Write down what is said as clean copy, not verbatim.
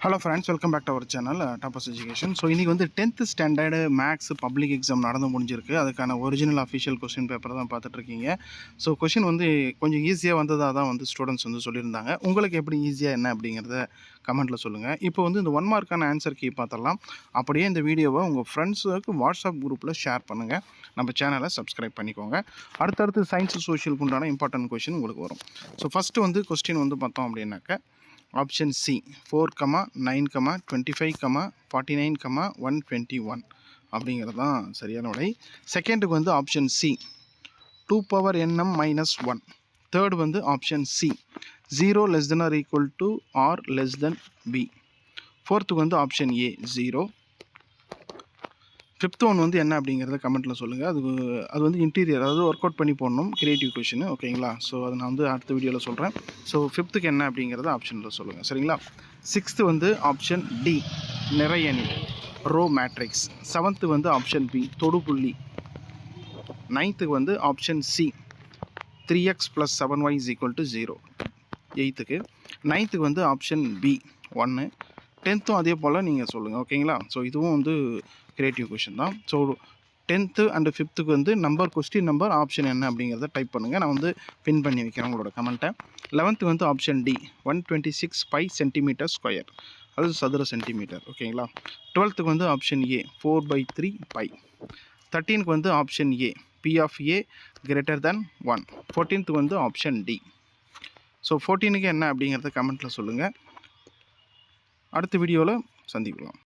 Hello friends, welcome back to our channel Tapas Education. So இன்னைக்கு வந்து 10th standard maths public exam நடந்து முடிஞ்சிருக்கு. அதுக்கான ஒரிஜினல் அஃபிஷியல் கொஸ்டின் பேப்பர் தான் பார்த்துட்டு இருக்கீங்க. ஸோ கொஸ்டின் வந்து கொஞ்சம் ஈஸியாக வந்ததாக தான் வந்து ஸ்டூடெண்ட்ஸ் வந்து சொல்லியிருந்தாங்க. உங்களுக்கு எப்படி ஈஸியாக என்ன அப்படிங்கிறத கமெண்ட்டில் சொல்லுங்கள். இப்போ வந்து இந்த 1 மார்க்கான ஆன்சர் கீ பார்த்துடலாம். அப்படியே இந்த வீடியோவை உங்கள் ஃப்ரெண்ட்ஸுக்கு வாட்ஸ்அப் குரூப்பில் ஷேர் பண்ணுங்கள். நம்ம சேனலை சப்ஸ்கிரைப் பண்ணிக்கோங்க. அடுத்தடுத்து சயின்ஸ் சோஷியலுக்கு உண்டான இம்பார்ட்டன்ட் கொஸ்டின் உங்களுக்கு வரும். ஸோ ஃபஸ்ட்டு வந்து கொஸ்டின் வந்து பார்த்தோம் அப்படின்னாக்க ஆப்ஷன் சி 4, 9, 25, 49, 121 அப்படிங்கிறது தான் சரியான விடை. செகண்டுக்கு வந்து ஆப்ஷன் சி 2^nm-1. தேர்டு வந்து option C 0 <= or less than b. ஃபோர்த்துக்கு வந்து ஆப்ஷன் ஏ 0. ஃபிஃப்த் ஒன் வந்து என்ன அப்படிங்கிறத கமெண்ட்டில் சொல்லுங்கள். அது வந்து இன்டீரியர், அதாவது ஒர்க் அவுட் பண்ணி போடணும், கிரியேட்டிவ் கொஷின். ஓகேங்களா? ஸோ அதை நான் வந்து அடுத்த வீடியோவில் சொல்கிறேன். ஸோ ஃபிஃப்த்துக்கு என்ன அப்படிங்கிறத ஆப்ஷனில் சொல்லுங்கள். சரிங்களா? சிக்ஸ்த்து வந்து ஆப்ஷன் டி நிறையணி, ரோ மேட்ரிக்ஸ். செவன்த்து வந்து ஆப்ஷன் பி தொடுப்புள்ளி. நைன்த்துக்கு வந்து ஆப்ஷன் சி 3x + 7y = 0. எயித்துக்கு. நைன்த்துக்கு வந்து ஆப்ஷன் பி 1. டென்த்தும் அதே போல் நீங்கள் சொல்லுங்கள். ஓகேங்களா? ஸோ இதுவும் வந்து கிரியேட்டிவ் கொஷின் தான். ஸோ 10th and 5th வந்து கொஸ்டின் நம்பர் ஆப்ஷன் என்ன அப்படிங்கிறத டைப் பண்ணுங்கள். நான் வந்து பின் பண்ணி வைக்கிறேன் உங்களோட கமெண்ட்டை. 11th வந்து ஆப்ஷன் டி 126 π cm², அது சதுர சென்டிமீட்டர். ஓகேங்களா? 12th வந்து ஆப்ஷன் ஏ 4/3 π. 13th வந்து option A P of A greater than 1. 14th வந்து ஆப்ஷன் டி. ஸோ 14க்கு என்ன அப்படிங்கிறத கமெண்ட்டில் சொல்லுங்கள். அடுத்த வீடியோவில் சந்திக்கலாம்.